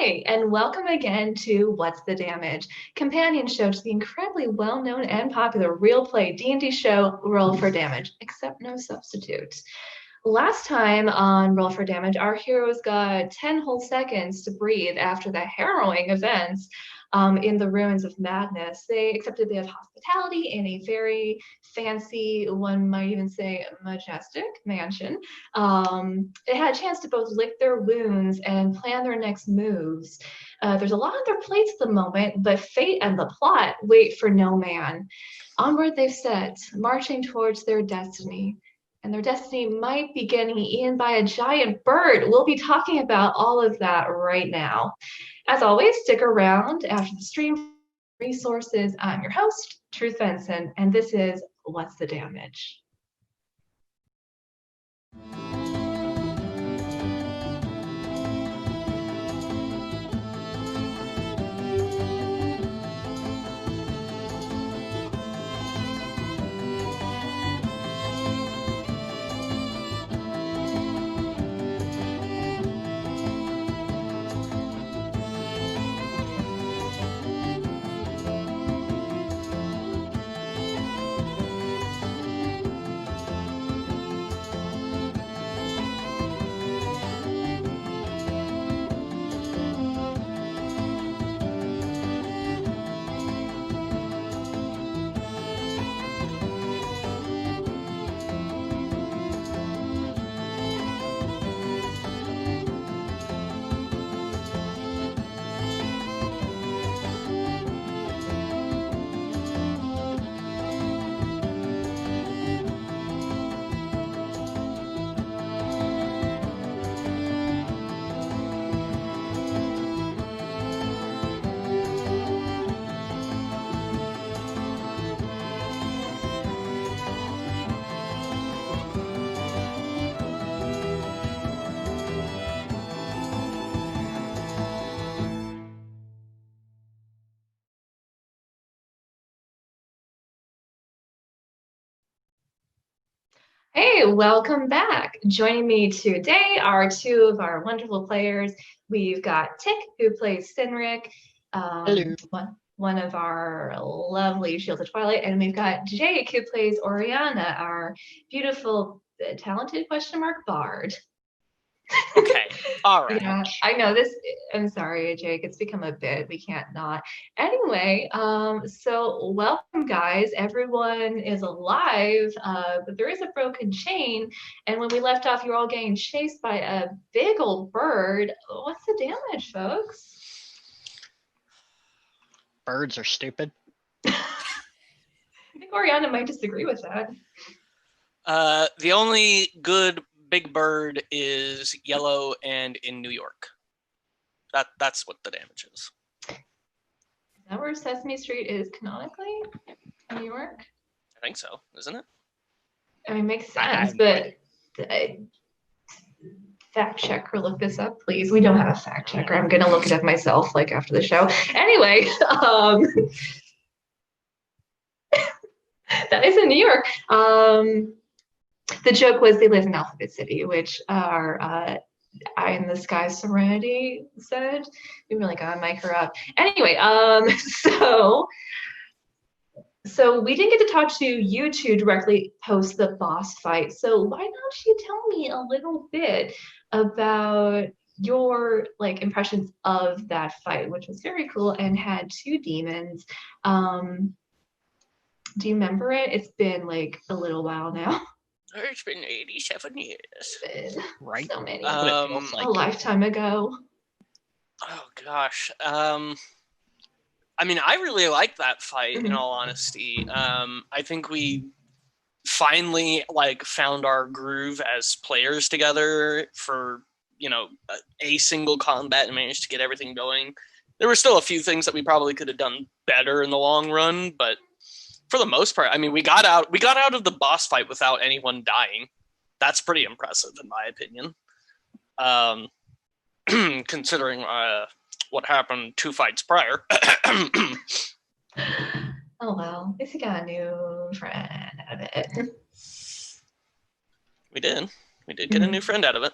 Hi, and welcome again to What's the Damage, companion show to the incredibly well-known and popular real play D&D show Roll for Damage, except no substitute. Last time on Roll for Damage, our heroes got 10 whole seconds to breathe after the harrowing events in the ruins of madness. They accepted a bit of hospitality in a very fancy, one might even say majestic mansion. They had a chance to both lick their wounds and plan their next moves. There's a lot on their plates at the moment, but fate and the plot wait for no man. Onward they've set, marching towards their destiny. And their destiny might be getting eaten by a giant bird. We'll be talking about all of that right now. As always, stick around after the stream resources. I'm your host, Truth Venson, and this is What's the Damage? Hey, welcome back. Joining me today are two of our wonderful players. We've got Tick, who plays Sinric, Hello. one of our lovely Shields of Twilight, and we've got Jake, who plays Oriana, our beautiful, talented question mark bard. Okay. All right. Yeah, I know this. I'm sorry, Jake. It's become a bit. We can't not. Anyway, so welcome, guys. Everyone is alive, but there is a broken chain. And when we left off, you were all getting chased by a big old bird. What's the damage, folks? Birds are stupid. I think Oriana might disagree with that. The only good big bird is yellow and in New York. That's what the damage is. Is that where Sesame Street is canonically? New York? I think so, isn't it? I mean, makes sense, but fact check or look this up, please. We don't have a fact checker. I'm gonna look it up myself, like after the show. Anyway, that is in New York. The joke was they live in Alphabet City, which our Eye in the Sky Serenity said. We really gotta mic her up. Anyway, so we didn't get to talk to you two directly post the boss fight. So why don't you tell me a little bit about your impressions of that fight, which was very cool and had two demons. Do you remember it? It's been like a little while now. It's been 87 years. Right. So many. A lifetime ago. Oh gosh. I mean, I really liked that fight. In all honesty, I think we finally found our groove as players together for a single combat and managed to get everything going. There were still a few things that we probably could have done better in the long run, but for the most part, I mean, we got out of the boss fight without anyone dying. That's pretty impressive in my opinion. Considering what happened 2 fights prior. Oh well, at least you got a new friend out of it. We did get a new friend out of it.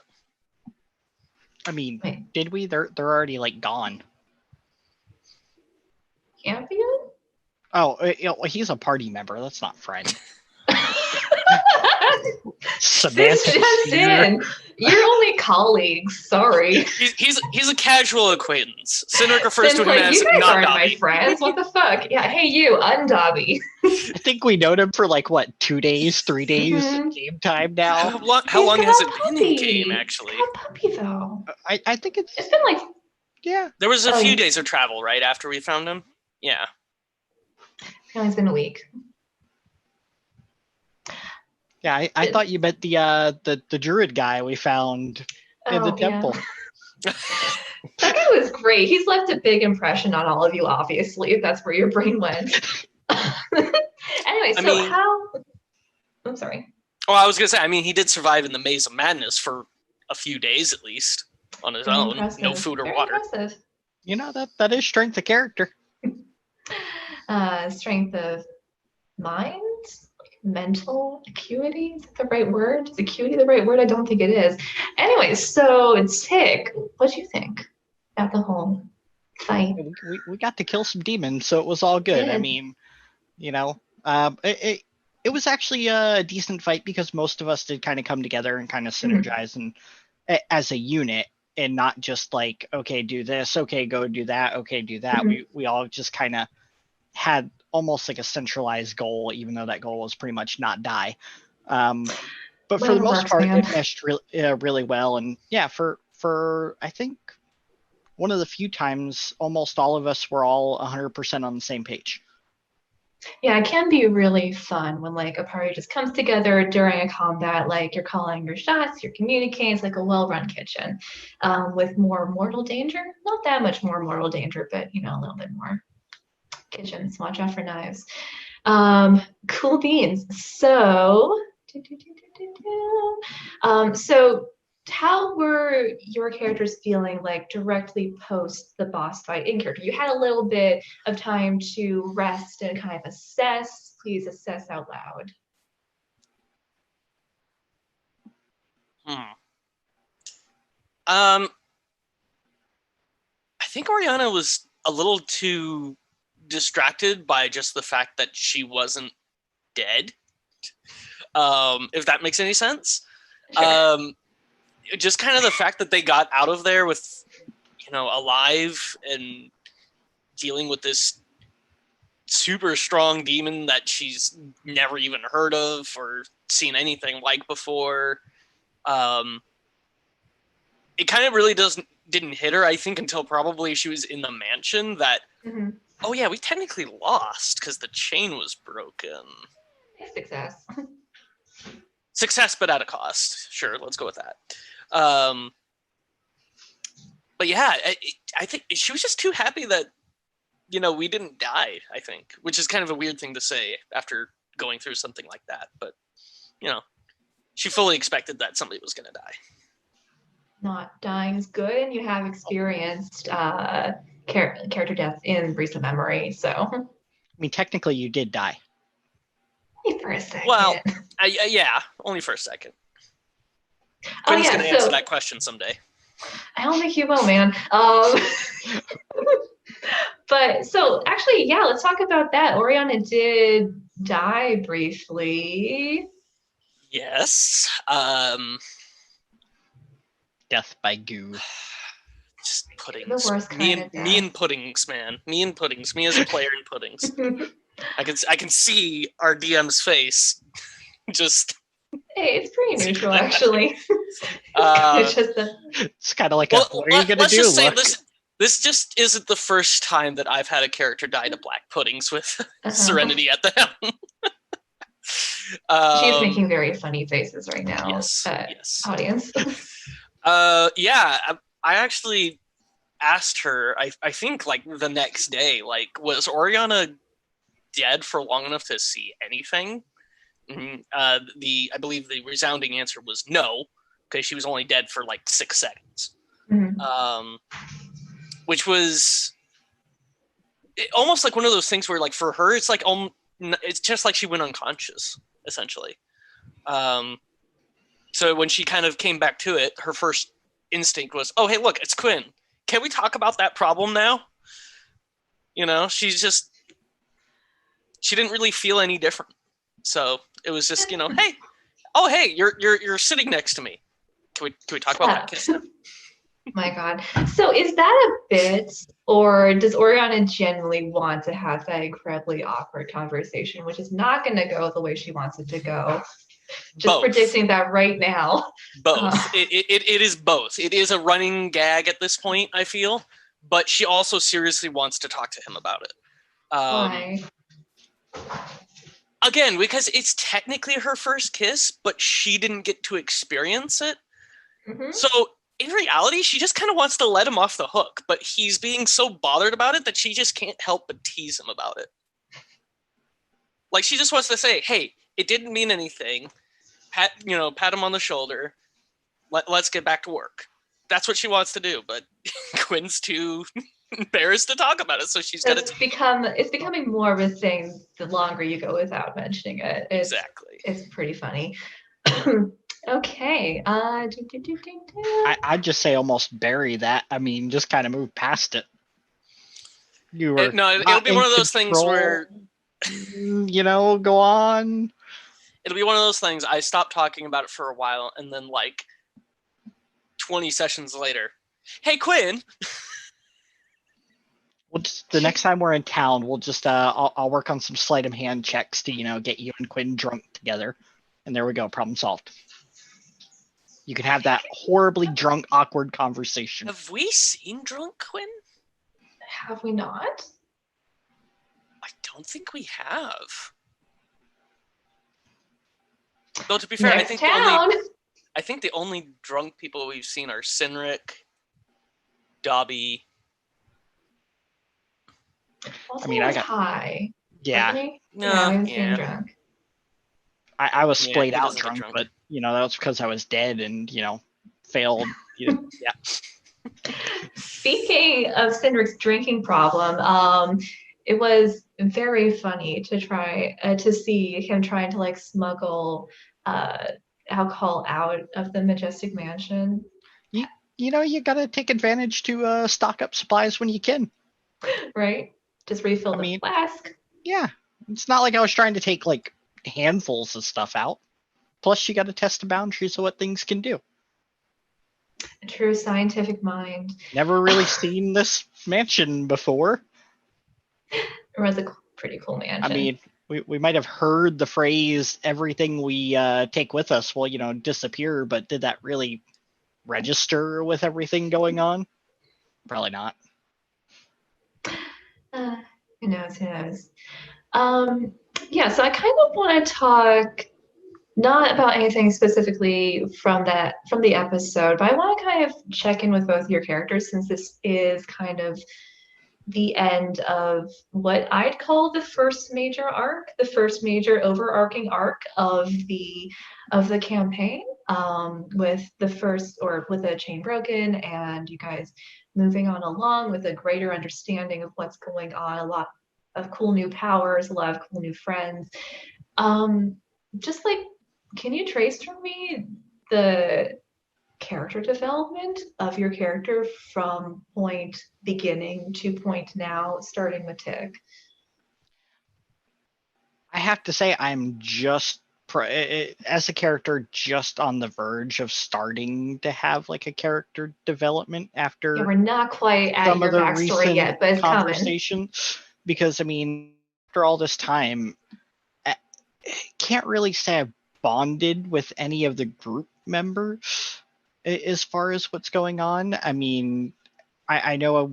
I mean, Wait, did we? They're already like gone. Campion? Oh, he's a party member. That's not friend. Since Semantics just here. in, you're only colleagues. Sorry. He's a casual acquaintance. Cynric refers Since to him as you guys not aren't my Dobby. friends. What the fuck? Yeah. Hey, you, Undobby. I think we known him for like what, 2 days, 3 days Mhm. game time now. How long He's has got it a been in puppy. game? Actually, He's got a puppy though. I think It's it's been like yeah. there was a Oh, few yeah. days of travel right after we found him. Yeah. no, it's been a week. Yeah, I thought you meant the druid guy we found in the Oh yeah. temple. That guy was great. He's left a big impression on all of you, obviously, if that's where your brain went. Anyway, so I mean- how I'm sorry. Well, I was gonna say. I mean, he did survive in the Maze of Madness for a few days at least on his Very own. impressive. No food or Very water. Impressive. You know, that is strength of character. Strength of mind, mental acuity. Is that the right word? Is acuity the right word? I don't think it is. Anyway, so Tick, what do you think about the whole fight? We got to kill some demons, so it was all good. I Did. mean, you know, it was actually a decent fight because most of us did kind of come together and kind of synergize and as a unit, and not just like, okay, do this, okay, go do that, okay, do that. We all just kind of had almost like a centralized goal, even though that goal was pretty much not die. But for Whatever the most works, part, man. it meshed really well. And yeah, for I think one of the few times almost all of us were all 100% on the same page. Yeah, it can be really fun when like a party just comes together during a combat, like you're calling your shots, you're communicating. It's like a well-run kitchen with more mortal danger. Not that much more mortal danger, but you know, a little bit more. Kitchens, watch out for knives. Cool beans. So, so how were your characters feeling like directly post the boss fight in character? You had a little bit of time to rest and kind of assess. Please assess out loud. I think Oriana was a little too distracted by just the fact that she wasn't dead. If that makes any sense. Sure. Just kind of the fact that they got out of there with, alive and dealing with this super strong demon that she's never even heard of or seen anything like before. It kind of really didn't hit her, I think, until probably she was in the mansion that, oh yeah, we technically lost because the chain was broken. Success. Success, but at a cost. Sure, let's go with that. But yeah, I think she was just too happy that, we didn't die, I think, which is kind of a weird thing to say after going through something like that. But, she fully expected that somebody was going to die. Not dying is good, and you have experienced character death in recent memory, so. I mean, technically, you did die. Only for a second. Well, yeah, only for a second. Quinn's going to answer that question someday. I don't think you will, man. But so actually, yeah, let's talk about that. Oriana did die briefly. Yes. Death by goo. Just puddings. The worst kind of me and puddings, man. Me and puddings. Me as a player in puddings. I can see our DM's face. Just. Hey, it's pretty neutral, actually. It's kind of like what are you gonna do? Just say this just isn't the first time that I've had a character die to black puddings with Serenity at the helm. She's making very funny faces right now. Yes. Audience. Yeah, I actually asked her. I think like the next day, like, was Oriana dead for long enough to see anything? I believe the resounding answer was no, because she was only dead for like 6 seconds. Which was almost like one of those things where, like, for her, it's like it's just like she went unconscious, essentially. So when she kind of came back to it, her first instinct was, oh, hey, look, it's Quinn. Can we talk about that problem now? You know, she didn't really feel any different. So it was just, you know, hey, oh, hey, you're sitting next to me. Can we talk about that kiss now? My God. So is that a bit, or does Oriana genuinely want to have that incredibly awkward conversation, which is not going to go the way she wants it to go? Just Both. predicting that right now. Both. It is both. It is a running gag at this point, I feel, but she also seriously wants to talk to him about it. Why? Again, because it's technically her first kiss, but she didn't get to experience it. Mm-hmm. So in reality, she just kind of wants to let him off the hook, but he's being so bothered about it that she just can't help but tease him about it. Like, she just wants to say, hey, it didn't mean anything. Pat him on the shoulder. Let's get back to work. That's what she wants to do, but Quinn's too embarrassed to talk about it, so she's got to... It's becoming more of a thing the longer you go without mentioning it. Exactly. It's pretty funny. Okay. I'd just say almost bury that. I mean, just kind of move past it. It'll be one of those things where... go on. It'll be one of those things, I stopped talking about it for a while, and then, 20 sessions later, hey, Quinn! We'll just, the next time we're in town, we'll just, I'll work on some sleight of hand checks to, get you and Quinn drunk together. And there we go, problem solved. You can have that horribly drunk, awkward conversation. Have we seen drunk Quinn? Have we not? I don't think we have. Though, to be fair, I think the only drunk people we've seen are Sinric, Dobby. Also, I got high. Yeah. No, yeah. Drunk. I was splayed out drunk, but that was because I was dead and failed. Yeah. Speaking of Sinric's drinking problem, it was very funny to try to see him trying to smuggle alcohol out of the Majestic Mansion. You gotta take advantage to stock up supplies when you can. Right? Just refill the flask. Yeah. It's not like I was trying to take handfuls of stuff out. Plus, you got to test the boundaries of what things can do. A true scientific mind. Never really seen this mansion before. It was a pretty cool mansion. I mean, we might have heard the phrase "everything we take with us will, disappear," but did that really register with everything going on? Probably not. Who knows? Yeah, so I kind of want to talk not about anything specifically from the episode, but I want to kind of check in with both your characters, since this is kind of the end of what I'd call the first major arc, the first major overarching arc of the campaign, with the chain broken and you guys moving on along with a greater understanding of what's going on, a lot of cool new powers, a lot of cool new friends. Can you trace for me the character development of your character from point beginning to point now, starting with Tick? I have to say I'm just as a character just on the verge of starting to have a character development after. Yeah, we're not quite at your backstory yet, but it's coming. Because after all this time, I can't really say I've bonded with any of the group members as far as what's going on. I mean, I know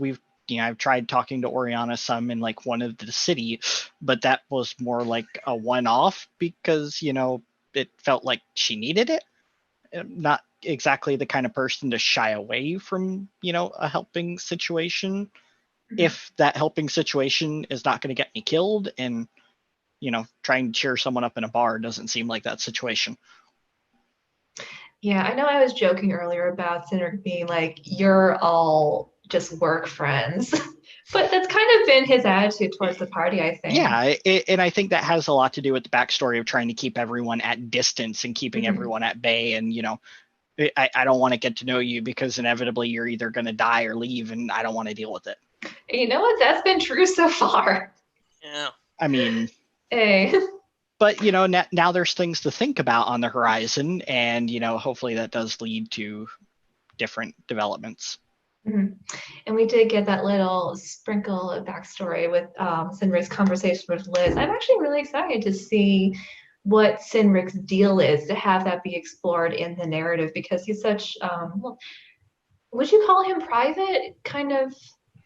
I've tried talking to Oriana some in one of the city, but that was more a one-off because, it felt like she needed it. Not exactly the kind of person to shy away from, a helping situation. Mm-hmm. If that helping situation is not going to get me killed, and, trying to cheer someone up in a bar doesn't seem like that situation. Yeah, I know I was joking earlier about Cindric being you're all just work friends. But that's kind of been his attitude towards the party, I think. Yeah, and I think that has a lot to do with the backstory of trying to keep everyone at distance and keeping everyone at bay. And, I don't want to get to know you because inevitably you're either going to die or leave, and I don't want to deal with it. You know what? That's been true so far. Yeah. I mean, Hey. but now there's things to think about on the horizon, and hopefully that does lead to different developments. Mm-hmm. And we did get that little sprinkle of backstory with Sinrik's conversation with Liz. I'm actually really excited to see what Sinrik's deal is, to have that be explored in the narrative, because he's such, would you call him private? Kind of,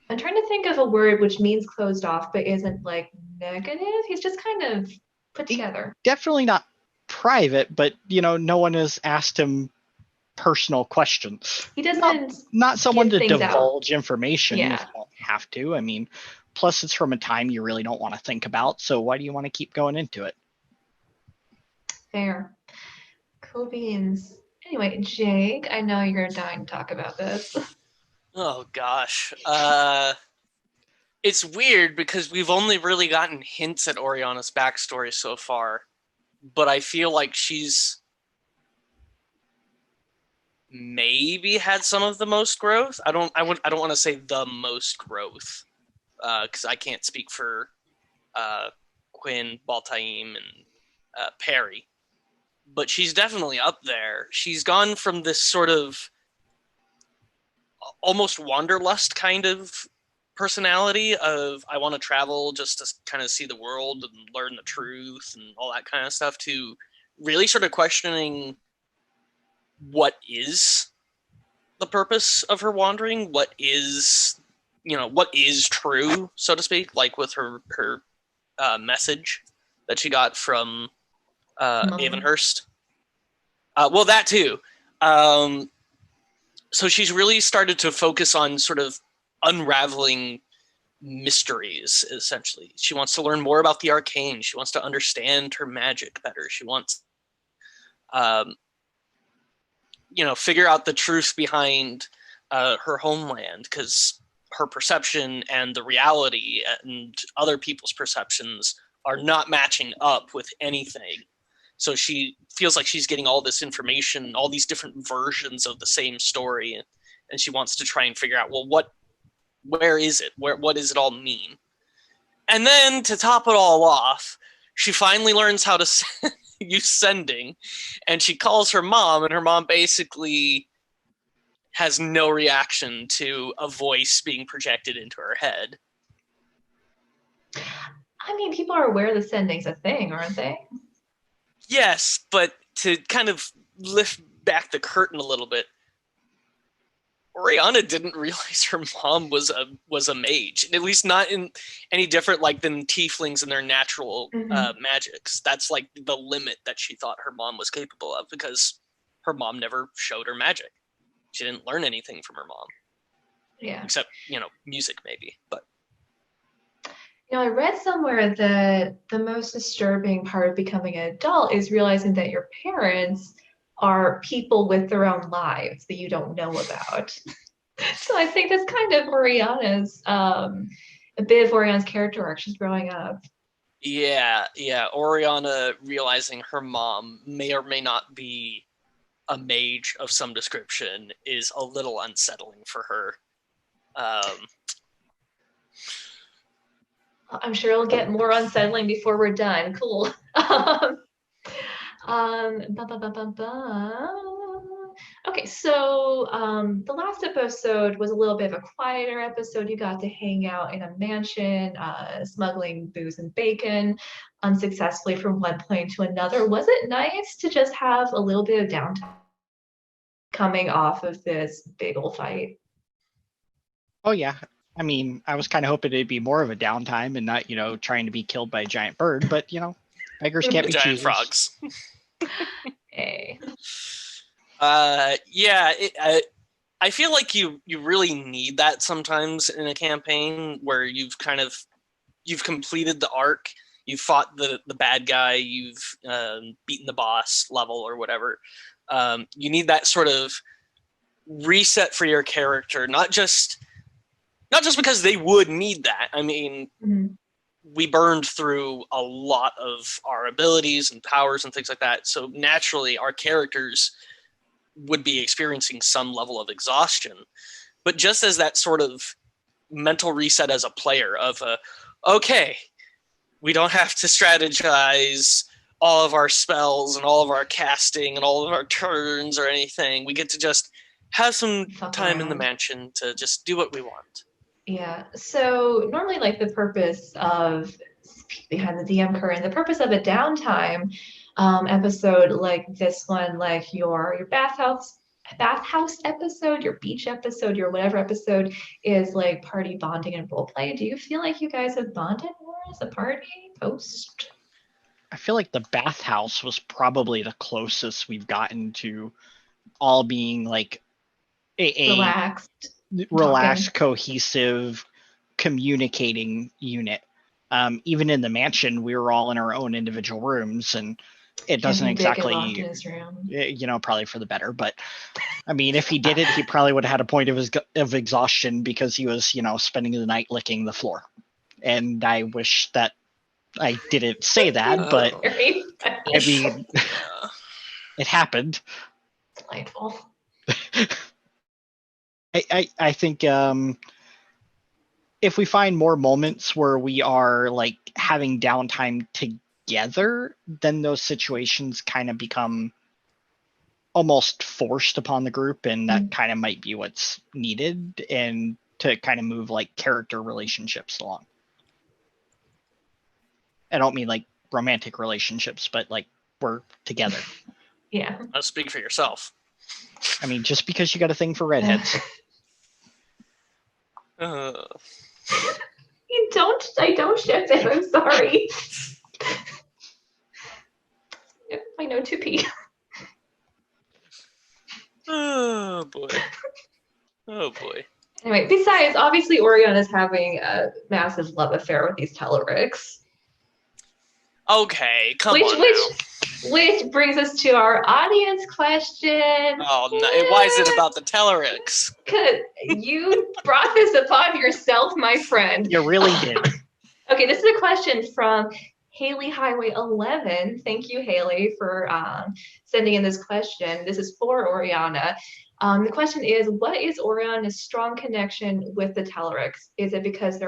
I'm trying to think of a word which means closed off, but isn't like negative. He's just kind of put together. Definitely not private, but no one has asked him personal questions. He doesn't not someone to divulge out. information if you don't have to. I mean, plus it's from a time you really don't want to think about, so why do you want to keep going into it? Fair. Cool beans. Anyway, Jake, I know you're dying to talk about this. Oh gosh. It's weird because we've only really gotten hints at Oriana's backstory so far, but I feel like she's maybe had some of the most growth. I don't want to say the most growth, because I can't speak for Quinn, Baltaim, and Perry, but she's definitely up there. She's gone from this sort of almost wanderlust kind of personality of I want to travel just to kind of see the world and learn the truth and all that kind of stuff, to really sort of questioning what is the purpose of her wandering, what is true, so to speak, like with her message that she got from Avonhurst. Well, that too. So she's really started to focus on sort of unraveling mysteries, essentially. She wants to learn more about the arcane. She wants to understand her magic better. She wants figure out the truth behind her homeland, because her perception and the reality and other people's perceptions are not matching up with anything. So she feels like she's getting all this information, all these different versions of the same story, and she wants to try and figure out, well, where is it? What does it all mean? And then to top it all off, she finally learns how to use sending, and she calls her mom, and her mom basically has no reaction to a voice being projected into her head. I mean, people are aware the sending's a thing, aren't they? Yes, but to kind of lift back the curtain a little bit, Oriana didn't realize her mom was a mage, at least not in any different like than tieflings and their natural magics. That's like the limit that she thought her mom was capable of, because her mom never showed her magic. She didn't learn anything from her mom. Yeah. Except, music maybe, but. I read somewhere that the most disturbing part of becoming an adult is realizing that your parents are people with their own lives that you don't know about. So I think that's kind of Oriana's, a bit of Oriana's character arc. She's growing up. Yeah. Oriana realizing her mom may or may not be a mage of some description is a little unsettling for her. I'm sure it'll get more unsettling before we're done. Cool. Okay, so the last episode was a little bit of a quieter episode. You got to hang out in a mansion, smuggling booze and bacon unsuccessfully from one plane to another. Was it nice to just have a little bit of downtime coming off of this big old fight? Oh yeah. I mean, I was kind of hoping it'd be more of a downtime and not, trying to be killed by a giant bird, but, beggars can't be giant choosers. Frogs. Hey. Yeah, I feel like you really need that sometimes in a campaign where you've completed the arc, you've fought the bad guy, you've beaten the boss level or whatever. You need that sort of reset for your character, not just because they would need that. I mean, we burned through a lot of our abilities and powers and things like that. So naturally, our characters would be experiencing some level of exhaustion. But just as that sort of mental reset as a player of okay, we don't have to strategize all of our spells and all of our casting and all of our turns or anything. We get to just have some time in the mansion to just do what we want. Yeah. So normally, like, the purpose of behind the DM curtain, the purpose of a downtime episode like this one, like your bathhouse episode, your beach episode, your whatever episode, is like party bonding and role play. Do you feel like you guys have bonded more as a party post? I feel like the bathhouse was probably the closest we've gotten to all being like a relaxed, cohesive, communicating unit. Even in the mansion, we were all in our own individual rooms, and it doesn't exactly, probably for the better. But I mean, if he did it, he probably would have had a point of exhaustion because he was, spending the night licking the floor. And I wish that I didn't say that, but I mean, it happened. Delightful. I think if we find more moments where we are like having downtime together, then those situations kind of become almost forced upon the group, and that kind of might be what's needed, and to kind of move like character relationships along. I don't mean like romantic relationships, but like we're together. Yeah. I'll speak for yourself. I mean, just because you got a thing for redheads. I don't ship it. I'm sorry. I know 2P. Oh boy. Oh boy. Anyway, besides, obviously, Orion is having a massive love affair with these Telerics. Okay, come on. Which brings us to our audience question. Oh, no, why is it about the Telerics? Because you brought this upon yourself, my friend. You really did. Okay, this is a question from Haley Highway 11. Thank you, Haley, for sending in this question. This is for Oriana. The question is, what is Oriana's strong connection with the Telerics? Is it because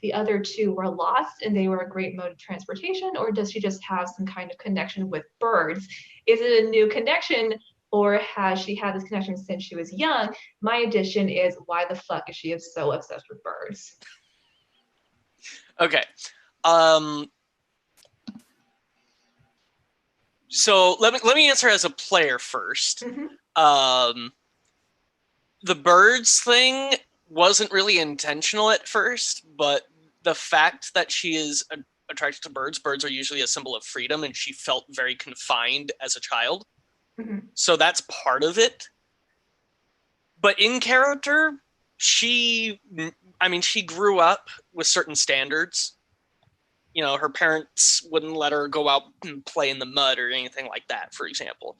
the other two were lost and they were a great mode of transportation, or does she just have some kind of connection with birds? Is it a new connection, or has she had this connection since she was young? My addition is, why the fuck is she so obsessed with birds? Okay. So let me answer as a player first. Mm-hmm. The birds thing wasn't really intentional at first, but the fact that she is attracted to birds are usually a symbol of freedom, and she felt very confined as a child. Mm-hmm. So that's part of it. But in character, she grew up with certain standards. Her parents wouldn't let her go out and play in the mud or anything like that, for example.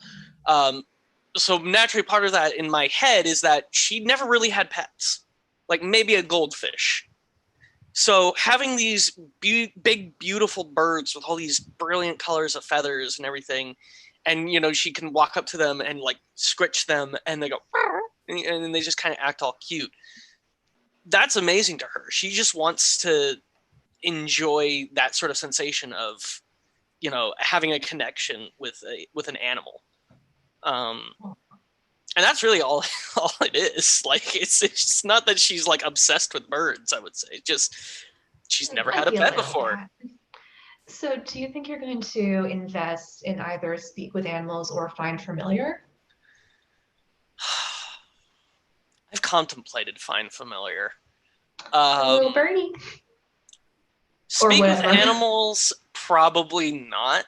So naturally, part of that in my head is that she never really had pets. Like maybe a goldfish. So having these big, beautiful birds with all these brilliant colors of feathers and everything, and she can walk up to them and like scritch them, and they go, and they just kind of act all cute. That's amazing to her. She just wants to enjoy that sort of sensation of, having a connection with an animal. And that's really all it is. Like, it's not that she's like obsessed with birds, I would say. Just she's never had a pet before. So do you think you're going to invest in either Speak with Animals or Find Familiar? I've contemplated Find Familiar. Little birdie. Speak with Animals, probably not.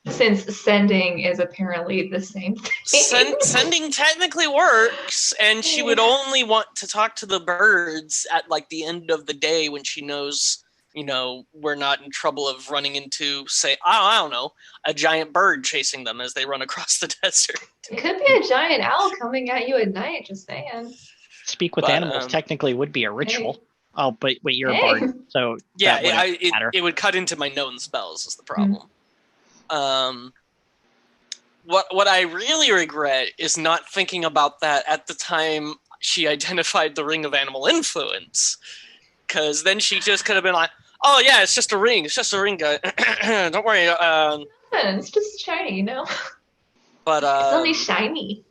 Since sending is apparently the same thing. Sending technically works, and she would only want to talk to the birds at like the end of the day when she knows, we're not in trouble of running into, say, I don't know, a giant bird chasing them as they run across the desert. It could be a giant owl coming at you at night, just saying. Speak with Animals technically would be a ritual. Hey. Oh, but you're a bard, so yeah, it would cut into my known spells is the problem. What I really regret is not thinking about that at the time she identified the ring of animal influence. Because then she just could have been like, oh yeah, it's just a ring. It's just a ring, guy. Don't worry. It's just shiny, But it's only shiny.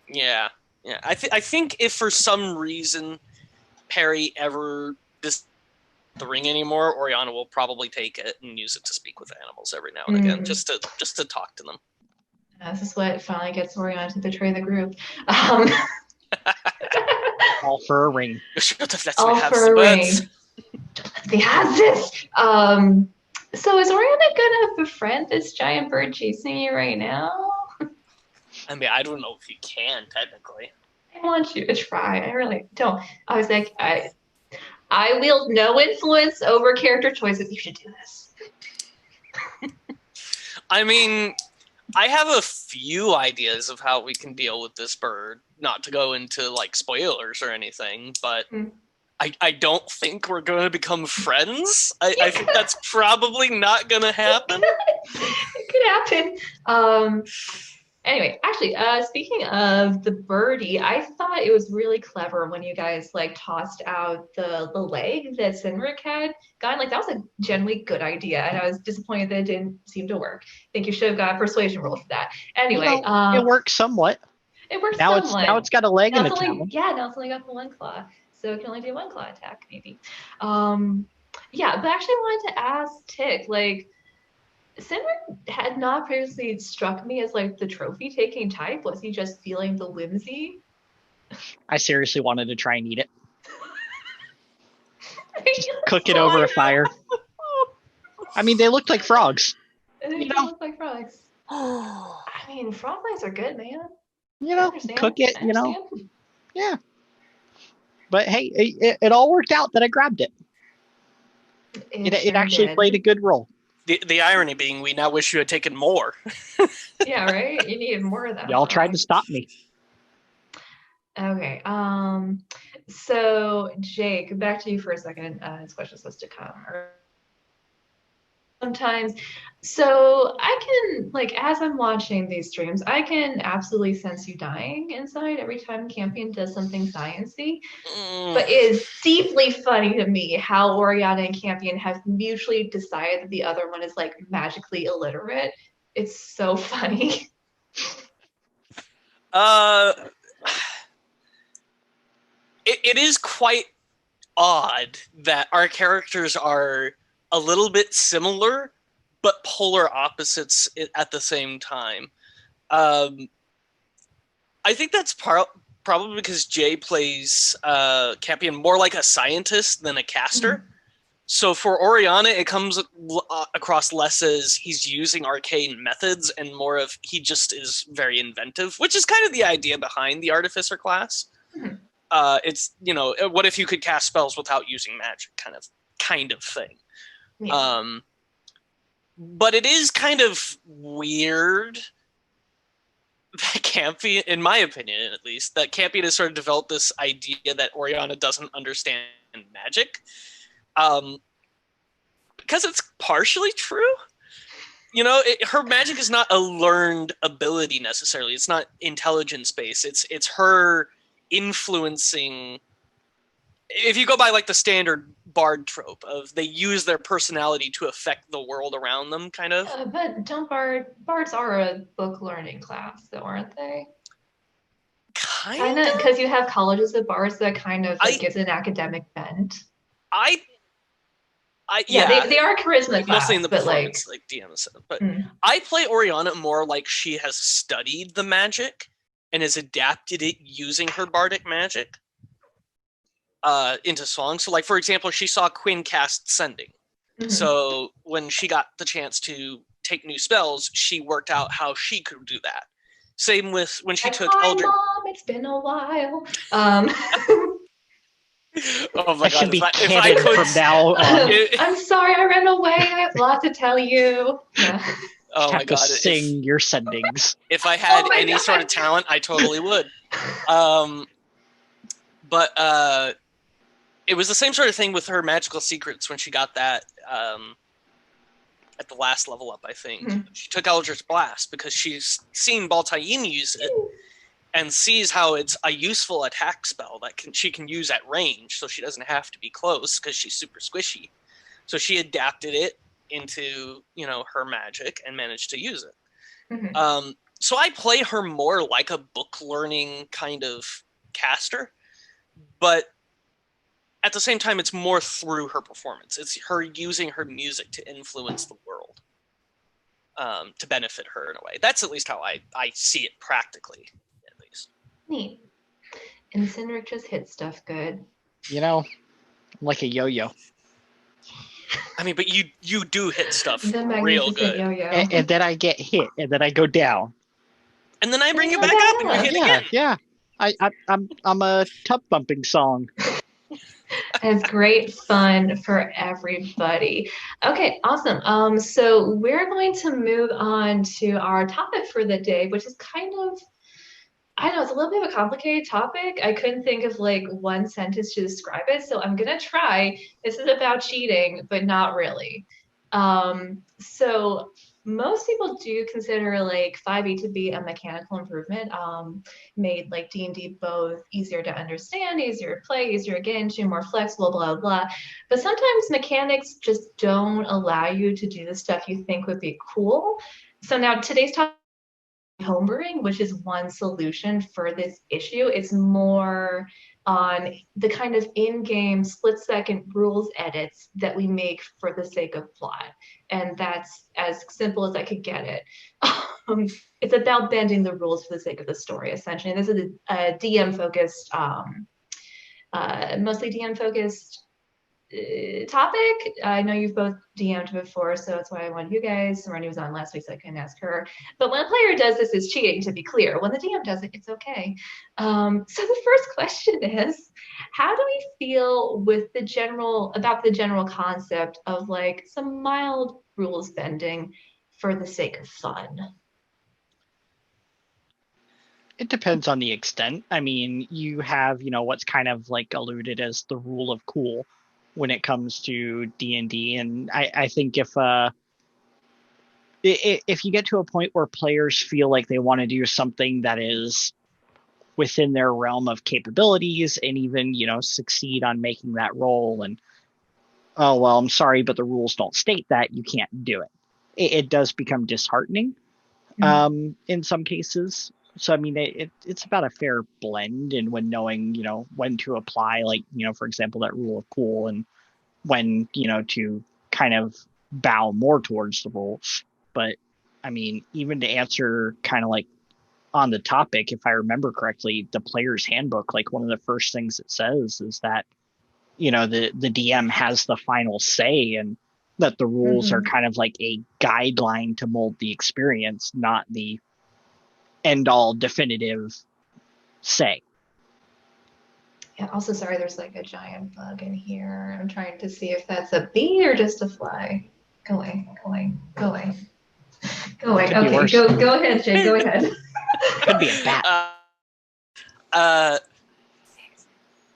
Yeah. I think if for some reason Perry ever does the ring anymore, Oriana will probably take it and use it to speak with animals every now and again, just to talk to them. This is what finally gets Oriana to betray the group. All for a ring. All for a ring. Don't let me have this. So is Oriana gonna befriend this giant bird chasing you right now? I mean, I don't know if you can technically. I want you to try. I really don't. I was like, I wield no influence over character choices. You should do this. I mean, I have a few ideas of how we can deal with this bird. Not to go into like spoilers or anything, but I don't think we're going to become friends. I think that's probably not going to happen. It could happen. Anyway, actually, speaking of the birdie, I thought it was really clever when you guys like tossed out the leg that Sinric had gotten. Like that was a genuinely good idea, and I was disappointed that it didn't seem to work. I think you should have got a persuasion roll for that. Anyway, it worked somewhat. It works now somewhat. Now it's got a leg now and a talon. Yeah, now it's only got the one claw, so it can only do one claw attack maybe. Yeah, but actually I wanted to ask Tick, like, Sinric had not previously struck me as like the trophy taking type. Was he just feeling the whimsy? I seriously wanted to try and eat it. Just cook it over a fire. I mean, they looked like frogs. They look like frogs. I mean, frog legs are good, man. Cook it, Yeah. But hey, it all worked out that I grabbed it. It actually played a good role. The irony being, we now wish you had taken more. Yeah, right? You needed more of that. Y'all tried to stop me. Okay. So, Jake, back to you for a second. This question's supposed to come sometimes. So I can, like, as I'm watching these streams, I can absolutely sense you dying inside every time Campion does something sciencey. But it is deeply funny to me how Oriana and Campion have mutually decided that the other one is like magically illiterate. It's so funny. It is quite odd that our characters are a little bit similar, but polar opposites at the same time. I think that's probably because Jay plays Campion more like a scientist than a caster. So for Oriana, it comes across less as he's using arcane methods and more of he just is very inventive, which is kind of the idea behind the Artificer class. It's, what if you could cast spells without using magic kind of thing. Yeah. But it is kind of weird that Campion, in my opinion at least, that Campion has sort of developed this idea that Oriana doesn't understand magic. Because it's partially true. Her magic is not a learned ability necessarily. It's not intelligence based. It's her influencing. If you go by like the standard bard trope of they use their personality to affect the world around them, kind of. But don't bards are a book learning class, though, aren't they? Kind of, because you have colleges of bards that kind of gives an academic bent. Yeah, they are charisma class, mostly in the performance, but like DM said. But I play Oriana more like she has studied the magic and has adapted it using her bardic magic into songs. So, like, for example, she saw Quinn cast Sending. So when she got the chance to take new spells, she worked out how she could do that. Same with when she took Eldritch. Mom, it's been a while. Oh my God! Should be canon from now on. I'm sorry, I ran away. I have a lot to tell you. Yeah. Oh my God! Sing your sendings. If I had any sort of talent, I totally would. But it was the same sort of thing with her magical secrets when she got that at the last level up, I think. Mhm. She took Eldritch Blast because she's seen Baltaim use it and sees how it's a useful attack spell that she can use at range, so she doesn't have to be close because she's super squishy. So she adapted it into, her magic and managed to use it. Mhm. So I play her more like a book learning kind of caster, but at the same time, it's more through her performance. It's her using her music to influence the world, to benefit her in a way. That's at least how I see it practically, at least. Neat. And Cindric just hits stuff good. I'm like a yo-yo. I mean, but you do hit stuff The real magnificent good. yo-yo. And then I get hit, and then I go down. And then I bring you go back down up and you up. hit Yeah, again. yeah. I'm a tub bumping song. It's great fun for everybody. Okay, awesome. So we're going to move on to our topic for the day, which is kind of, I don't know, it's a little bit of a complicated topic. I couldn't think of like one sentence to describe it, so I'm gonna try. This is about cheating, but not really. So most people do consider like 5e to be a mechanical improvement, made like D&D both easier to understand, easier to play, easier to get into, more flexible, blah, blah, blah. But sometimes mechanics just don't allow you to do the stuff you think would be cool. So now today's topic, homebrewing, which is one solution for this issue. It's more on the kind of in-game split-second rules edits that we make for the sake of plot. And that's as simple as I could get it. It's about bending the rules for the sake of the story, essentially. And this is a DM-focused, mostly DM-focused topic. I know you've both DM'd before, so that's why I wanted you guys. Randy was on last week, so I couldn't ask her. But when a player does this, it's cheating, to be clear. When the DM does it, it's okay. So the first question is, how do we feel with about the general concept of like some mild rules bending for the sake of fun? It depends on the extent. I mean, you have, what's kind of like alluded as the rule of cool when it comes to D&D. And I think if you get to a point where players feel like they want to do something that is within their realm of capabilities and even, succeed on making that roll and, oh, well, I'm sorry, but the rules don't state that, you can't do it. It does become disheartening in some cases. So, I mean, it's about a fair blend and when knowing, when to apply, like, for example, that rule of cool and when, to kind of bow more towards the rules. But, I mean, even to answer kind of like on the topic, if I remember correctly, the player's handbook, like one of the first things it says is that, the DM has the final say and that the rules are kind of like a guideline to mold the experience, not the end all definitive say. Yeah, also, sorry, there's like a giant bug in here. I'm trying to see if that's a bee or just a fly. Go away, go away, go away. Go away. Could be Okay, worse. go ahead, Jake. Go ahead. Could be a bat.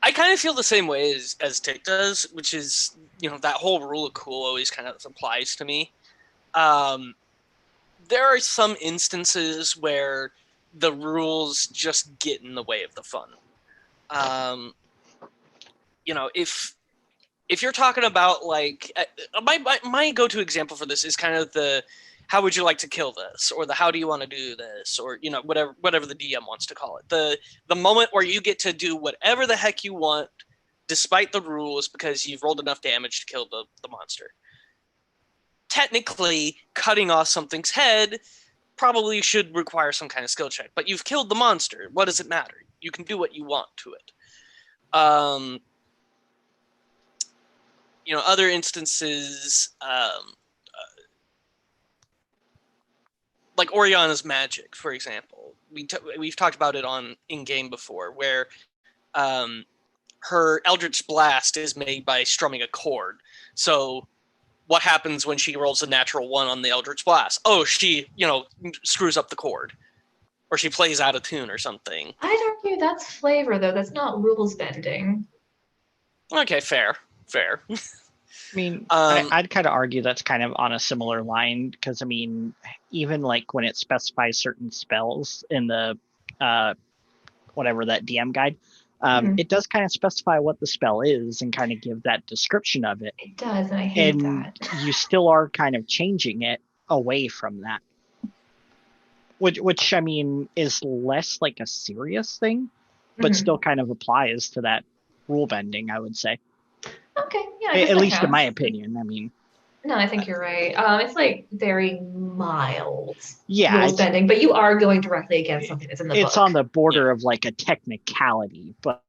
I kind of feel the same way as Tick does, which is, that whole rule of cool always kind of applies to me. There are some instances where the rules just get in the way of the fun. If you're talking about like my go-to example for this is kind of the how would you like to kill this, or the how do you want to do this, or whatever the DM wants to call it. The moment where you get to do whatever the heck you want, despite the rules, because you've rolled enough damage to kill the monster. Technically, cutting off something's head probably should require some kind of skill check, but you've killed the monster. What does it matter? You can do what you want to it. Other instances, like Oriana's magic, for example. We've talked about it on in-game before, where her Eldritch Blast is made by strumming a chord. So what happens when she rolls a natural 1 on the Eldritch Blast? Oh, she, screws up the chord. Or she plays out of tune or something. I'd argue that's flavor, though. That's not rules bending. Okay, fair. I mean, Um, I'd kind of argue that's kind of on a similar line because I mean, even like when it specifies certain spells in the whatever that DM guide, it does kind of specify what the spell is and kind of give that description of it. It does, and I hate And that. you still are kind of changing it away from that, which I mean is less like a serious thing, but still kind of applies to that rule bending, I would say. Okay, yeah, I guess At that least in my counts. opinion. I mean, No, I think you're right. It's like very mild yeah, rules bending, but you are going directly against something that's in the it's book. on the border Yeah. of like a technicality, but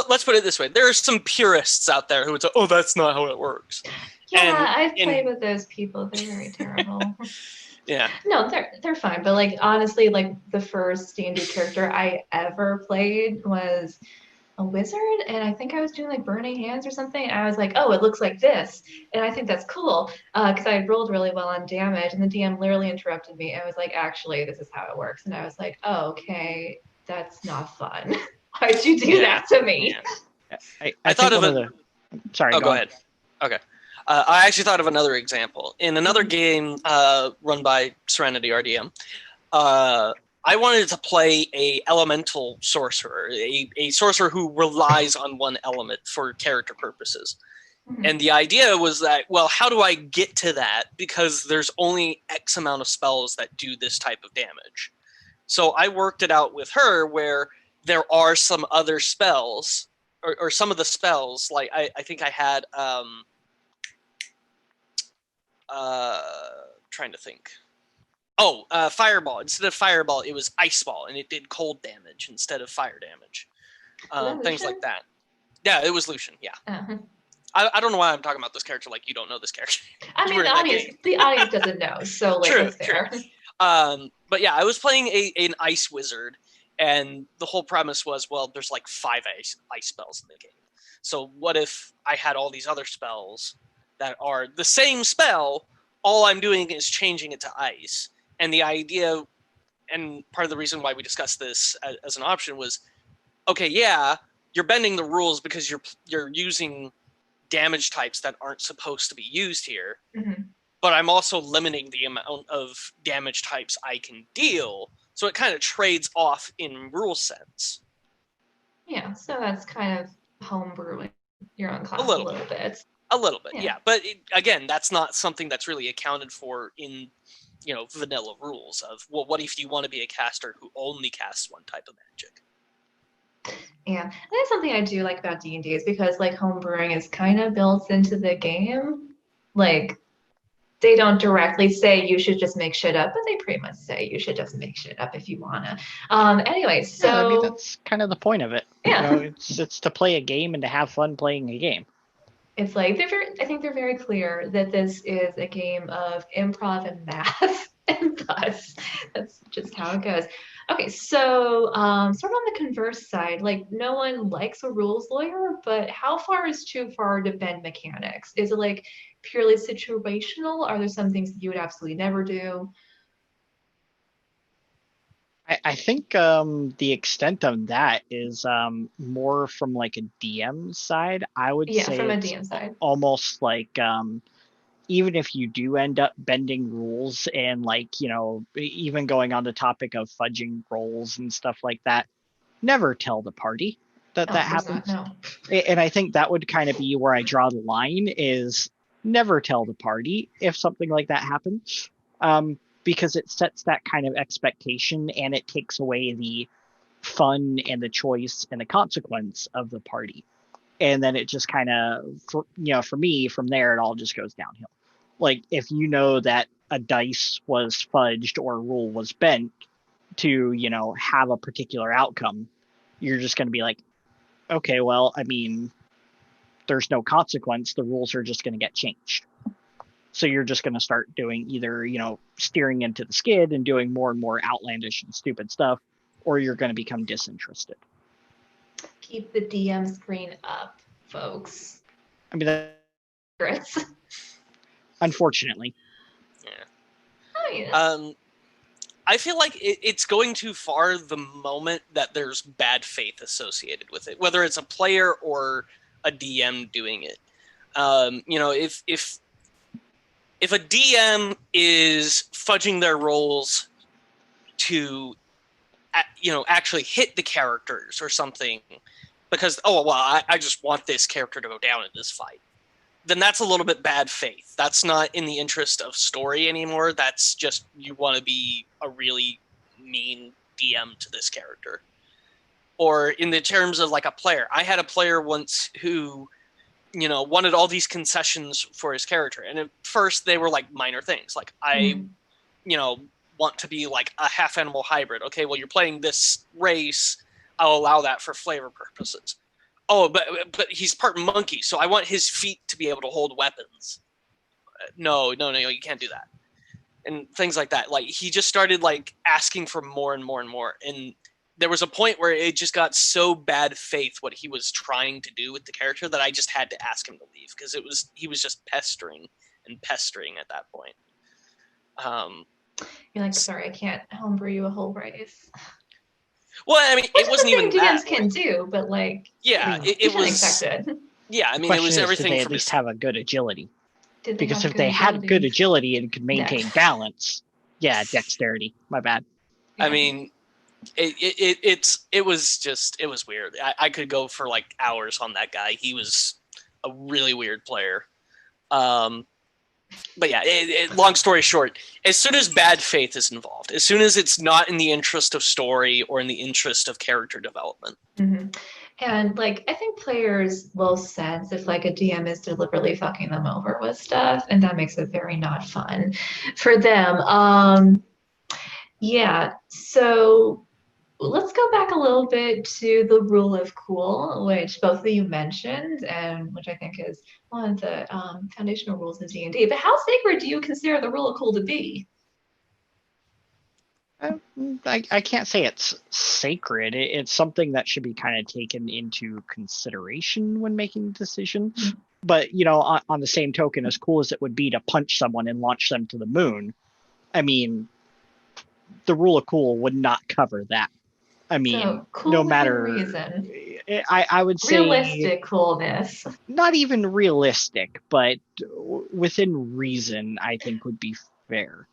let's put it this way: there are some purists out there who would say, "Oh, that's not how it works." Yeah, I've played with those people. They're very terrible. Yeah. No, they're fine. But like honestly, like the first D&D character I ever played was a wizard, and I think I was doing like burning hands or something. And I was like, oh, it looks like this, and I think that's cool because I rolled really well on damage, and the DM literally interrupted me and was like, actually, this is how it works, and I was like, oh, okay, that's not fun. Why'd you do that to me? Yeah. I thought think of one of the. Sorry, Oh, go ahead. Okay. I actually thought of another example. In another game run by Serenity RDM, I wanted to play a elemental sorcerer, a sorcerer who relies on one element for character purposes. And the idea was that, well, how do I get to that? Because there's only X amount of spells that do this type of damage. So I worked it out with her where there are some other spells, or some of the spells, like I think I had trying to think. Oh, fireball. Instead of fireball, it was ice ball, and it did cold damage instead of fire damage. Things like that. Yeah, it was Lucian. Yeah. Uh-huh. I don't know why I'm talking about this character like you don't know this character. I mean, the audience doesn't know, so like True, that's fair. true. But yeah, I was playing an ice wizard, and the whole premise was, well, there's like 5 ice spells in the game. So what if I had all these other spells that are the same spell? All I'm doing is changing it to ice. And the idea, and part of the reason why we discussed this as an option was, okay, yeah, you're bending the rules because you're using damage types that aren't supposed to be used here. But I'm also limiting the amount of damage types I can deal, so it kind of trades off in rule sense. Yeah, so that's kind of homebrewing your own class a little bit. A little bit, yeah. But again, that's not something that's really accounted for in, vanilla rules of, well, what if you want to be a caster who only casts one type of magic? Yeah, and that's something I do like about D&D is because like homebrewing is kind of built into the game. Like they don't directly say you should just make shit up, but they pretty much say you should just make shit up if you wanna. Anyway, so yeah, I mean that's kind of the point of it. Yeah, it's to play a game and to have fun playing a game. It's like I think they're very clear that this is a game of improv and math, and thus that's just how it goes. Okay, so sort of on the converse side, like no one likes a rules lawyer, but how far is too far to bend mechanics? Is it like purely situational? Are there some things that you would absolutely never do? I think the extent of that is more from like a DM side. I would say from a it's DM side. almost like even if you do end up bending rules and like, even going on the topic of fudging rolls and stuff like that, never tell the party that happens. No. And I think that would kind of be where I draw the line is never tell the party if something like that happens. Because it sets that kind of expectation and it takes away the fun and the choice and the consequence of the party. And then it just kind of, for me, from there, it all just goes downhill. Like if you know that a dice was fudged or a rule was bent to, have a particular outcome, you're just going to be like, okay, well, I mean, there's no consequence. The rules are just going to get changed. So you're just going to start doing either, steering into the skid and doing more and more outlandish and stupid stuff, or you're going to become disinterested. Keep the DM screen up, folks. I mean, unfortunately. Yeah. I feel like it's going too far the moment that there's bad faith associated with it, whether it's a player or a DM doing it. You know, if a DM is fudging their rolls to, you know, actually hit the characters or something, because I just want this character to go down in this fight, then that's a little bit bad faith. That's not in the interest of story anymore. That's just, you want to be a really mean DM to this character. Or in the terms of like a player, I had a player once who, you know, wanted all these concessions for his character. And at first they were like minor things. Like, I, you know, want to be like a half animal hybrid. Okay, well, you're playing this race. I'll allow that for flavor purposes. Oh, but he's part monkey, so I want his feet to be able to hold weapons. No, you can't do that. And things like that. Like, he just started like asking for more and more and more. And there was a point where it just got so bad faith what he was trying to do with the character that I just had to ask him to leave, because he was just pestering at that point. You're like, sorry, I can't homebrew you a whole race. Well, I mean, Which it wasn't even DMs that. can do, but like, Yeah, it was expected. Yeah, I mean, it was everything. Did they at least have a good agility? Because if they had had good agility and could maintain balance, dexterity. My bad. I mean, it was weird. I could go for like hours on that guy. He was a really weird player. But yeah, long story short, as soon as bad faith is involved, as soon as it's not in the interest of story or in the interest of character development. Mm-hmm. And like, I think players will sense if like a DM is deliberately fucking them over with stuff, and that makes it very not fun for them. Yeah, so let's go back a little bit to the rule of cool, which both of you mentioned, and which I think is one of the foundational rules of D&D. But how sacred do you consider the rule of cool to be? I can't say it's sacred. It's something that should be kind of taken into consideration when making decisions. Mm-hmm. But, you know, on the same token, as cool as it would be to punch someone and launch them to the moon, I mean, the rule of cool would not cover that. I mean, so cool, no matter reason. I would say realistic coolness. Not even realistic, but within reason, I think would be fair.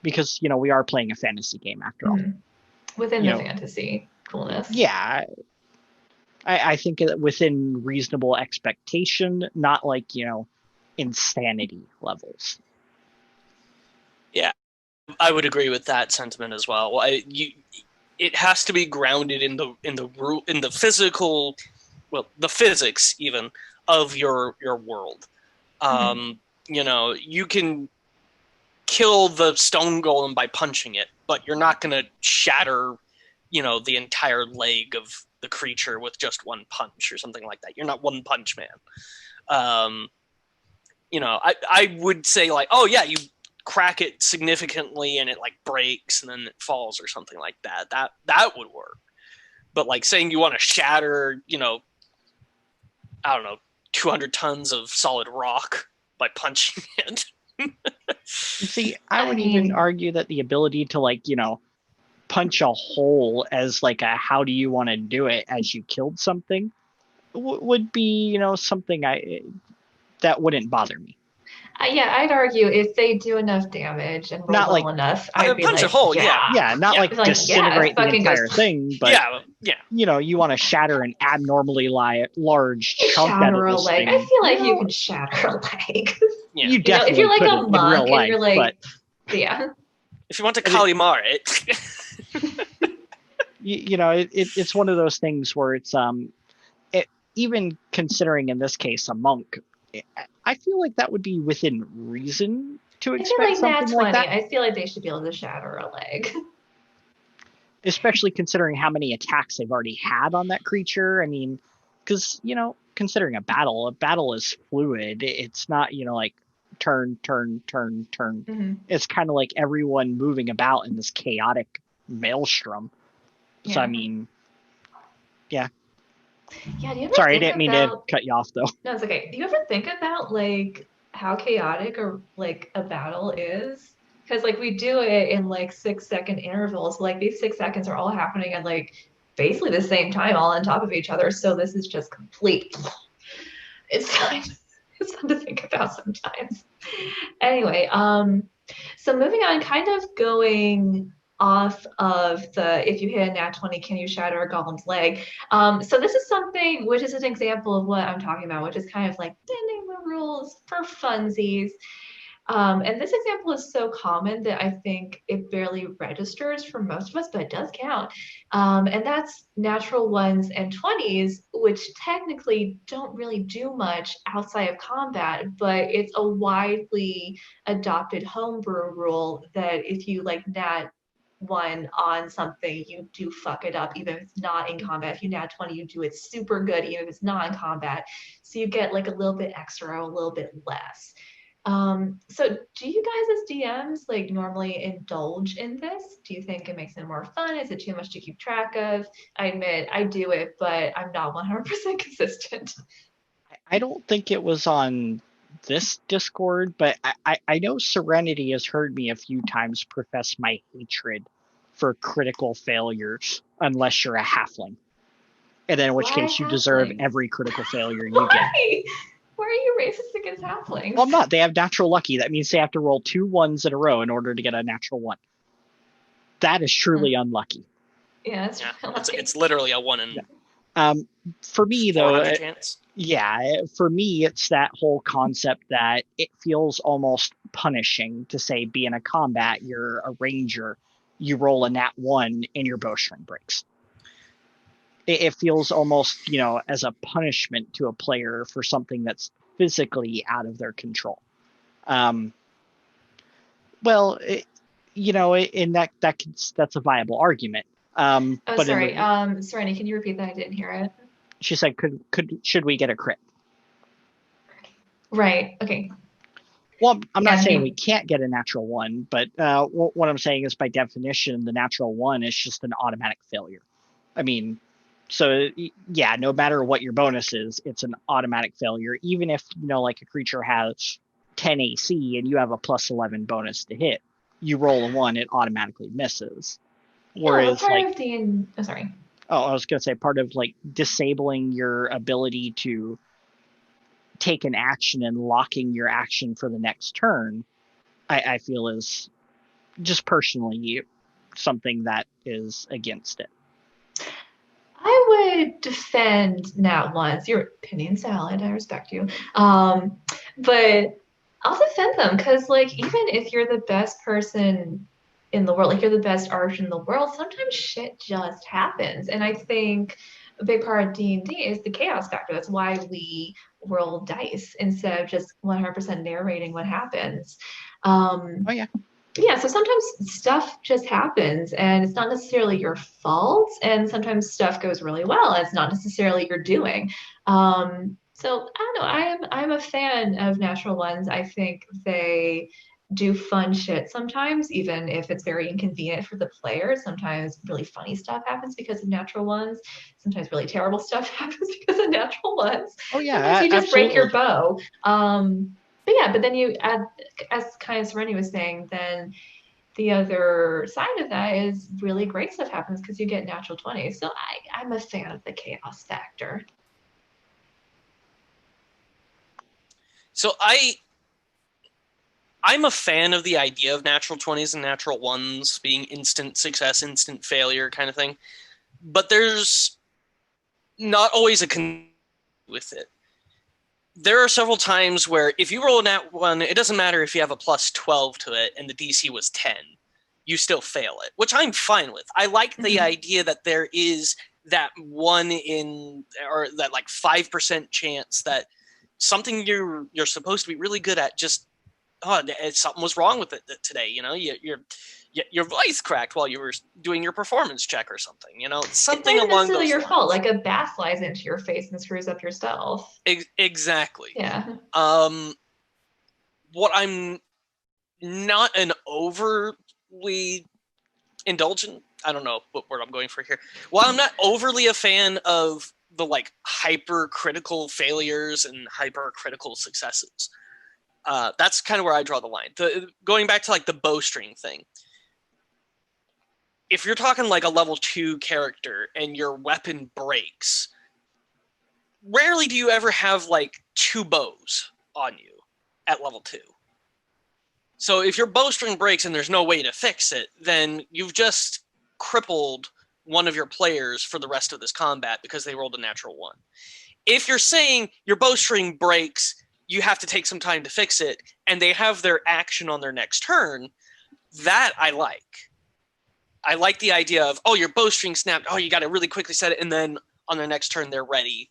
Because, you know, we are playing a fantasy game after all. Within the fantasy coolness. Yeah. I think within reasonable expectation, not like, you know, insanity levels. Yeah, I would agree with that sentiment as well. It has to be grounded in the physical, well, the physics even of your world. You know, you can kill the stone golem by punching it, but you're not going to shatter, you know, the entire leg of the creature with just one punch or something like that. You're not One Punch Man. You know, I would say like, oh yeah, you crack it significantly and it like breaks and then it falls or something like that. That would work. But like saying you want to shatter, you know, I don't know, 200 tons of solid rock by punching it. See, I would even argue that the ability to, like, you know, punch a hole as like a how do you want to do it as you killed something would be, you know, something that wouldn't bother me. Yeah, I'd argue if they do enough damage and roll not well like, enough, I'd be punch like, a hole, not like disintegrate the entire thing, but you know, you want to shatter an abnormally large chunk out of this thing. I feel like you can shatter a leg. Yeah. You definitely if you're like a monk in real life, and you're like, but, if you want to Kalimar it. You know, it's one of those things where it's even considering in this case a monk, I feel like that would be within reason to expect something like that. I feel like they should be able to shatter a leg. Especially considering how many attacks they've already had on that creature. I mean, because, you know, considering a battle is fluid. It's not, you know, like turn. Mm-hmm. It's kind of like everyone moving about in this chaotic maelstrom. So, I mean, yeah. Yeah, do you ever Sorry, I didn't mean to cut you off, though. No, it's okay. Do you ever think about, like, how chaotic or like a battle is? Because, like, we do it in, like, 6-second intervals. Like, these 6 seconds are all happening at, like, basically the same time, all on top of each other. So this is just complete It's fun. It's fun to think about sometimes. Anyway, so moving on, kind of going off of the if you hit a nat 20, can you shatter a golem's leg? So this is something which is an example of what I'm talking about, which is kind of like bending the rules for funsies. And this example is so common that I think it barely registers for most of us, but it does count. And that's natural ones and 20s, which technically don't really do much outside of combat, but it's a widely adopted homebrew rule that if you like nat one on something, you do fuck it up, even if it's not in combat. If you nat 20, you do it super good, even if it's not in combat. So you get like a little bit extra, a little bit less. So do you guys as DMs like normally indulge in this? Do you think it makes it more fun? Is it too much to keep track of? I admit I do it, but I'm not 100% consistent. I don't think it was on this Discord, but I know Serenity has heard me a few times profess my hatred for critical failures, unless you're a halfling. And then in which Why case you deserve halflings? every critical failure you get. Why are you racist against halflings? Well, I'm not. They have natural lucky. That means they have to roll 2 1s in a row in order to get a natural 1. That is truly unlucky. Yeah, it's Yeah, really it's literally a 1 in For me, though, 400 chance. for me, it's that whole concept that it feels almost punishing to say, be in a combat, you're a ranger, you roll a nat 1 and your bowstring breaks. It feels almost, as a punishment to a player for something that's physically out of their control. And that's a viable argument. Oh, but sorry. Serenity, can you repeat that? I didn't hear it. She said, should we get a crit? Right. Okay. Well, I'm not saying we can't get a natural 1, but what I'm saying is by definition, the natural 1 is just an automatic failure. I mean, so yeah, no matter what your bonus is, it's an automatic failure. Even if, like a creature has 10 AC and you have a plus 11 bonus to hit, you roll a 1, it automatically misses. Whereas sorry. Oh, I was going to say part of like disabling your ability to take an action and locking your action for the next turn, I feel is just personally something that is against it. I would defend nat ones. Your opinion's valid. I respect you. But I'll defend them because, like, even if you're the best person in the world, like you're the best artist in the world, sometimes shit just happens. And I think a big part of D&D is the chaos factor. That's why we roll dice instead of just 100% narrating what happens. Oh yeah. Yeah, so sometimes stuff just happens and it's not necessarily your fault, and sometimes stuff goes really well and it's not necessarily your doing. So I don't know, I'm a fan of natural ones. I think they do fun shit sometimes, even if it's very inconvenient for the player. Sometimes really funny stuff happens because of natural ones. Sometimes really terrible stuff happens because of natural ones. Oh yeah, sometimes you just absolutely. break your bow. But then you add, as kind of Serenity was saying, then the other side of that is really great stuff happens because you get natural 20s. So I'm a fan of the chaos factor. So I'm a fan of the idea of natural 20s and natural 1s being instant success, instant failure kind of thing. But there's not always a with it. There are several times where if you roll a nat 1, it doesn't matter if you have a plus 12 to it and the DC was 10. You still fail it, which I'm fine with. I like the idea that there is that 1 in, or that like 5% chance that something you're supposed to be really good at just, something was wrong with it today. Your voice cracked while you were doing your performance check or something. Something along those lines. Your fault. Like a bat flies into your face and screws up your stealth. Exactly. Yeah. What I'm not an overly indulgent, I don't know what word I'm going for here. While I'm not overly a fan of the like hypercritical failures and hypercritical successes, that's kind of where I draw the line. Going back to like the bowstring thing, if you're talking like a level 2 character and your weapon breaks, rarely do you ever have like 2 bows on you at level 2. So if your bowstring breaks and there's no way to fix it, then you've just crippled one of your players for the rest of this combat because they rolled a natural 1. If you're saying your bowstring breaks, you have to take some time to fix it, and they have their action on their next turn, that I like. I like the idea of, oh, your bowstring snapped, oh, you got to really quickly set it, and then on their next turn they're ready.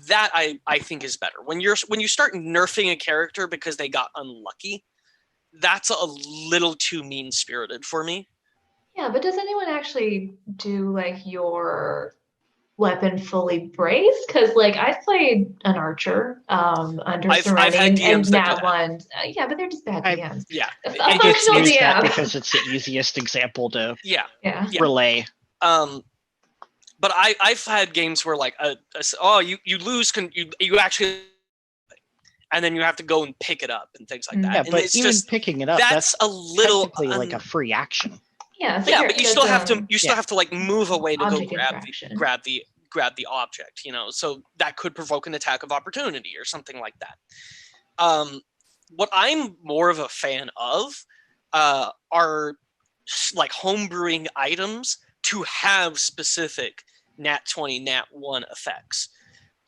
That I think is better. When you start nerfing a character because they got unlucky, that's a little too mean-spirited for me. Yeah, but does anyone actually do like your weapon fully braced? Because like I've played an archer under I've had Serenity and DMs that do Nat that. ones. Yeah, but they're just bad I've- DMs. Yeah. A I just functional use that DM. because it's the easiest example to Yeah. Yeah. relay. But I've had games where like you lose, you actually, and then you have to go and pick it up and things like that. Yeah, And but it's even just, picking it up, that's a little technically like a free action. Yeah, so yeah, here, but you there's, still have to like move away to go object interaction. grab the object, you know. So that could provoke an attack of opportunity or something like that. What I'm more of a fan of are like homebrewing items to have specific nat 20, nat 1 effects.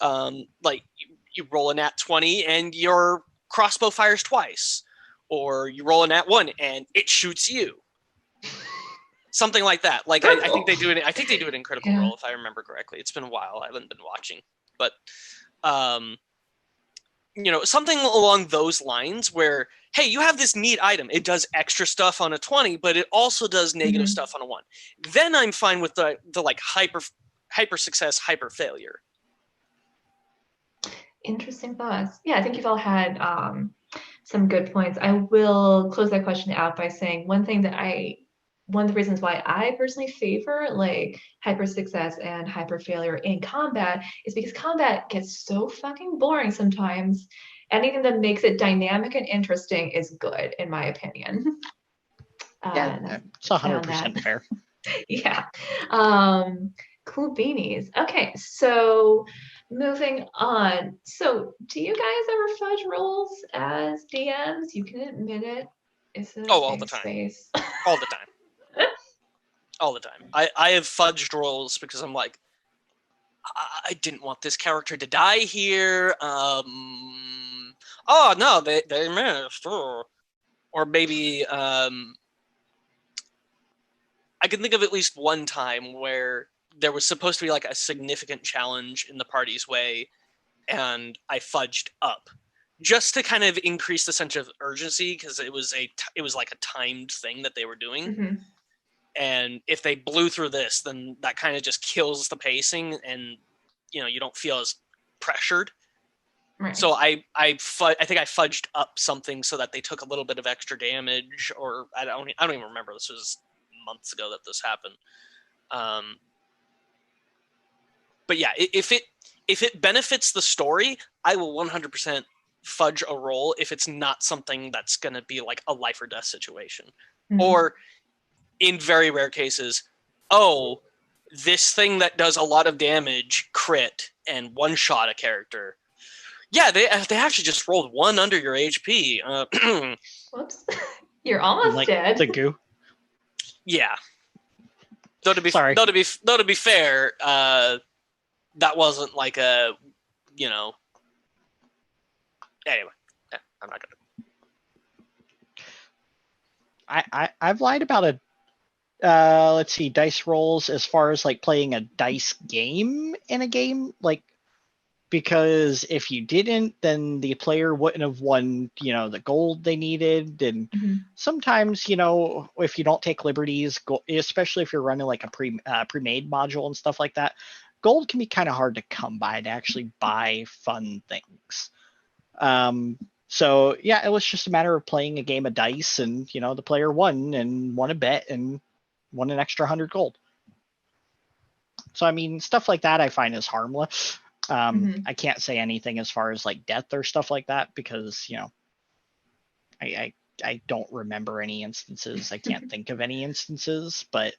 Like you roll a nat 20 and your crossbow fires twice, or you roll a nat 1 and it shoots you. Something like that. Like I think they do it. I think they do it in Critical Role, if I remember correctly. It's been a while. I haven't been watching, but you know, something along those lines where, hey, you have this neat item. It does extra stuff on a 20, but it also does negative stuff on a 1. Then I'm fine with the like hyper success, hyper failure. Interesting thoughts. Yeah, I think you've all had some good points. I will close that question out by saying one of the reasons why I personally favor like hyper success and hyper failure in combat is because combat gets so fucking boring sometimes. Anything that makes it dynamic and interesting is good, in my opinion. Yeah, it's 100% fair. Yeah. Cool beanies. Okay, so moving on. So do you guys ever fudge rolls as DMs? You can admit it. It's a all the time. space. All the time. All the time. I have fudged rolls because I'm like, I didn't want this character to die here. Oh no, they missed. Or maybe I can think of at least one time where there was supposed to be like a significant challenge in the party's way, and I fudged up just to kind of increase the sense of urgency because it was like a timed thing that they were doing. Mm-hmm. And if they blew through this, then that kind of just kills the pacing, and you know, you don't feel as pressured. Right. So I think I fudged up something so that they took a little bit of extra damage, or I don't even remember. This was months ago that this happened. But yeah, if it benefits the story, I will 100% fudge a roll if it's not something that's going to be like a life or death situation. Mm-hmm. Or in very rare cases, oh, this thing that does a lot of damage crit and one shot a character. Yeah, they actually just rolled 1 under your HP. Whoops. You're almost like dead. The goo. Yeah. Though to be Sorry. Though to be fair, that wasn't like a, you know. Anyway, I'm not gonna. I've lied about a let's see, dice rolls as far as like playing a dice game in a game, like, because if you didn't, then the player wouldn't have won, you know, the gold they needed. And sometimes, you know, if you don't take liberties, especially if you're running like a pre-made module and stuff like that, gold can be kind of hard to come by to actually buy fun things. So yeah, it was just a matter of playing a game of dice, and you know, the player won a bet and won an extra 100 gold. So I mean, stuff like that I find is harmless. I can't say anything as far as like death or stuff like that because, you know, I don't remember any instances. I can't think of any instances, but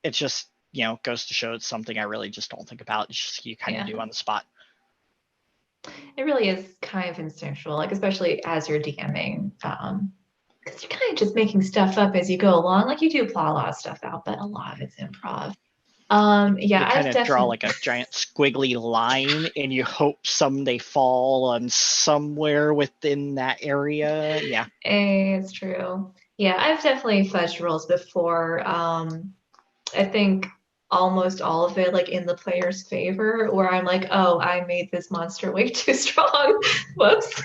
it's just, you know, goes to show it's something I really just don't think about. It's just you kind of do on the spot. It really is kind of instinctual, like especially as you're DMing, because you're kind of just making stuff up as you go along. Like you do plot a lot of stuff out, but a lot of it's improv. Yeah, You kind I've of draw definitely. like a giant squiggly line, and you hope they fall on somewhere within that area. Yeah. It's true. Yeah, I've definitely fudged rules before. I think almost all of it like in the player's favor, where I'm like, oh, I made this monster way too strong. Whoops.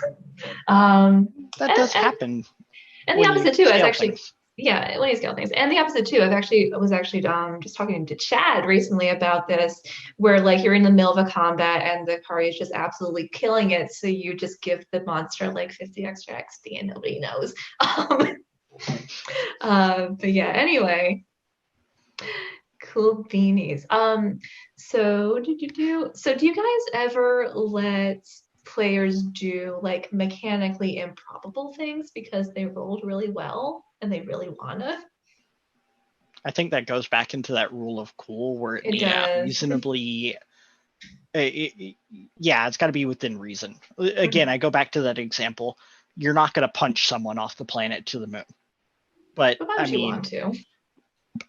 Um, That and, does and happen and the when you opposite too. I've scale actually, things. yeah, when you scale things, and the opposite too. I was actually just talking to Chad recently about this, where like you're in the middle of a combat and the party is just absolutely killing it, so you just give the monster like 50 extra XP and nobody knows. But yeah, anyway, cool beanies. So do you guys ever let players do like mechanically improbable things because they rolled really well and they really wanna? I think that goes back into that rule of cool where it It needs to Yeah. be does. reasonably. Yeah, it's got to be within reason. Again, I go back to that example. You're not going to punch someone off the planet to the moon. But But why I would you mean, want to?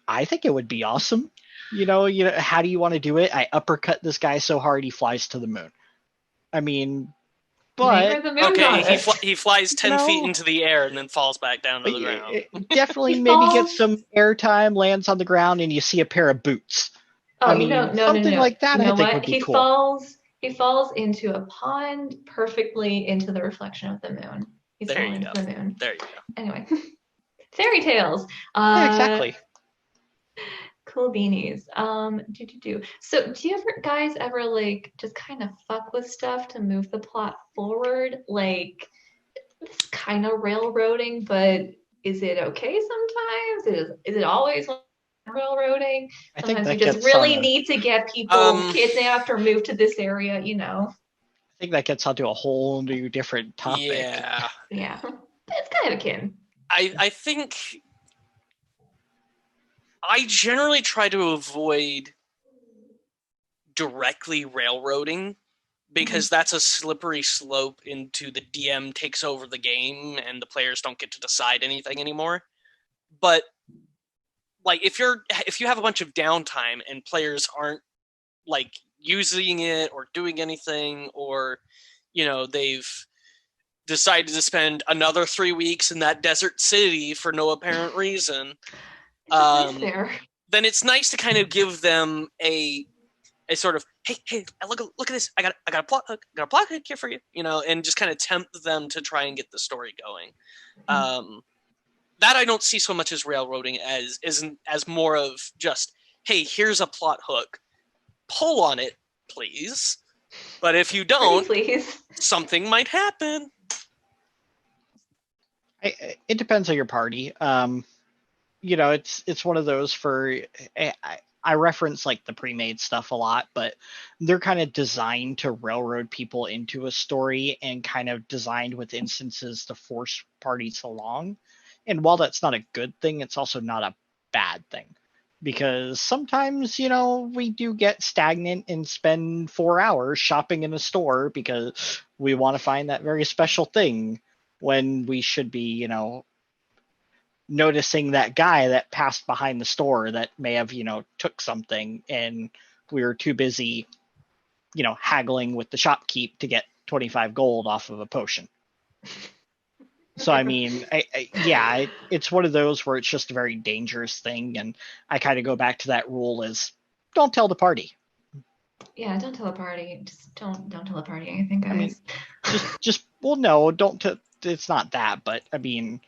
I think it would be awesome. How do you want to do it? I uppercut this guy so hard he flies to the moon. I mean, Name but her the moon Okay, goddess. he flies 10 feet no, into the air and then falls back down to the ground. definitely He maybe get falls. some airtime, lands on the ground, and you see a pair of boots. Oh, I mean, no, no, no, something no. like that You I know think what? would be He cool. falls. He falls into a pond perfectly into the reflection of the moon. He's There fallen you into go. the moon. There you go. Anyway, fairy tales. Yeah, exactly. Cool beanies. So do you ever guys ever like just kind of fuck with stuff to move the plot forward? Like it's kind of railroading, but is it okay sometimes? Is it always railroading? I think Sometimes you that just gets on really a. need to get people Um, kidnapped or moved to this area. I think that gets onto a whole new different topic. yeah. Yeah. It's kind of akin. I think I generally try to avoid directly railroading because that's a slippery slope into the DM takes over the game and the players don't get to decide anything anymore. But like if you have a bunch of downtime and players aren't like using it or doing anything, or they've decided to spend another 3 weeks in that desert city for no apparent reason, It's just nice there. then it's nice to kind of give them a sort of hey look at this, I got a plot hook, here for you, and just kind of tempt them to try and get the story going. That I don't see so much as railroading as more of just, hey, here's a plot hook, pull on it please, but if you Pretty don't, please. something might happen. It depends on your party. It's one of those for. I reference like the pre-made stuff a lot, but they're kind of designed to railroad people into a story and kind of designed with instances to force parties along. And while that's not a good thing, it's also not a bad thing. Because sometimes, we do get stagnant and spend 4 hours shopping in a store because we want to find that very special thing when we should be, noticing that guy that passed behind the store that may have, took something, and we were too busy, haggling with the shopkeep to get 25 gold off of a potion. So, I mean, it's one of those where it's just a very dangerous thing. And I kind of go back to that rule is don't tell the party. Yeah, don't tell a party. Just don't tell a party anything, guys. I mean, well, no, don't. It's not that, but I mean,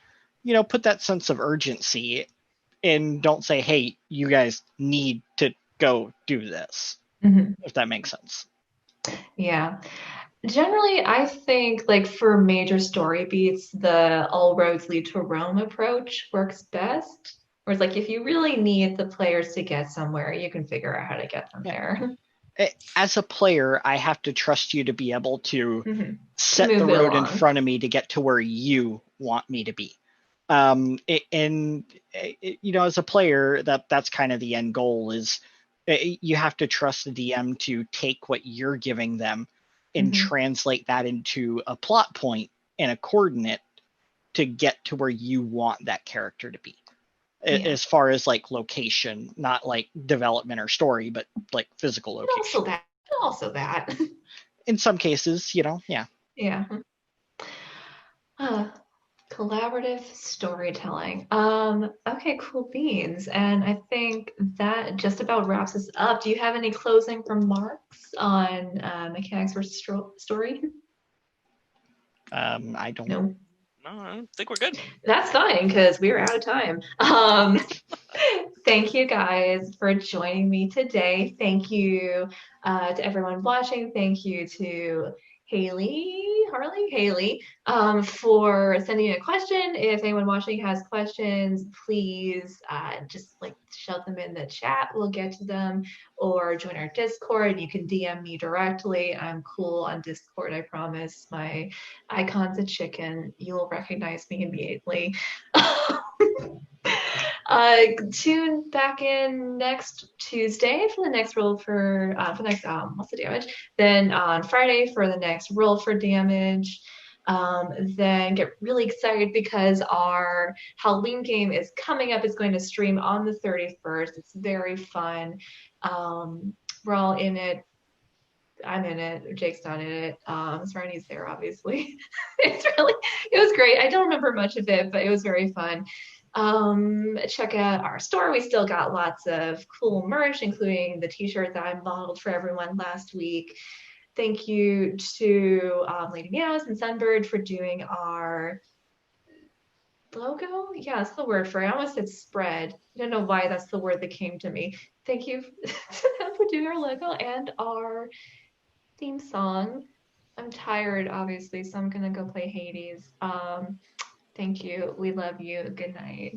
put that sense of urgency and don't say, hey, you guys need to go do this, if that makes sense. Yeah. Generally, I think like for major story beats, the all roads lead to Rome approach works best. Whereas like if you really need the players to get somewhere, you can figure out how to get them there. As a player, I have to trust you to be able to set Move the it road in along. front of me to get to where you want me to be. As a player, that's kind of the end goal is you have to trust the DM to take what you're giving them and Mhm. translate that into a plot point and a coordinate to get to where you want that character to be. Yeah. As far as like location, not like development or story, but like physical And location. also that. In some cases, yeah. Yeah. Collaborative storytelling. Okay, cool beans. And I think that just about wraps us up. Do you have any closing remarks on mechanics versus story? I don't. No. No, I think we're good. That's fine because we're out of time. Thank you guys for joining me today. Thank you to everyone watching. Thank you to Haley, for sending in a question. If anyone watching has questions, please just like shout them in the chat. We'll get to them, or join our Discord. You can DM me directly. I'm cool on Discord, I promise. My icon's a chicken. You'll recognize me immediately. Tune back in next Tuesday for the next roll for the next what's the damage? Then on Friday for the next roll for damage. Then get really excited because our Halloween game is coming up. It's going to stream on the 31st. It's very fun. We're all in it. I'm in it. Jake's not in it. Serenity's there, obviously. It was great. I don't remember much of it, but it was very fun. Check out our store. We still got lots of cool merch, including the t-shirt that I modeled for everyone last week. Thank you to Lady Meows and Sunbird for doing our logo. Yeah, that's the word for it. I almost said spread. I don't know why that's the word that came to me. Thank you to them for doing our logo and our theme song. I'm tired, obviously, so I'm gonna go play Hades. Thank you. We love you. Good night.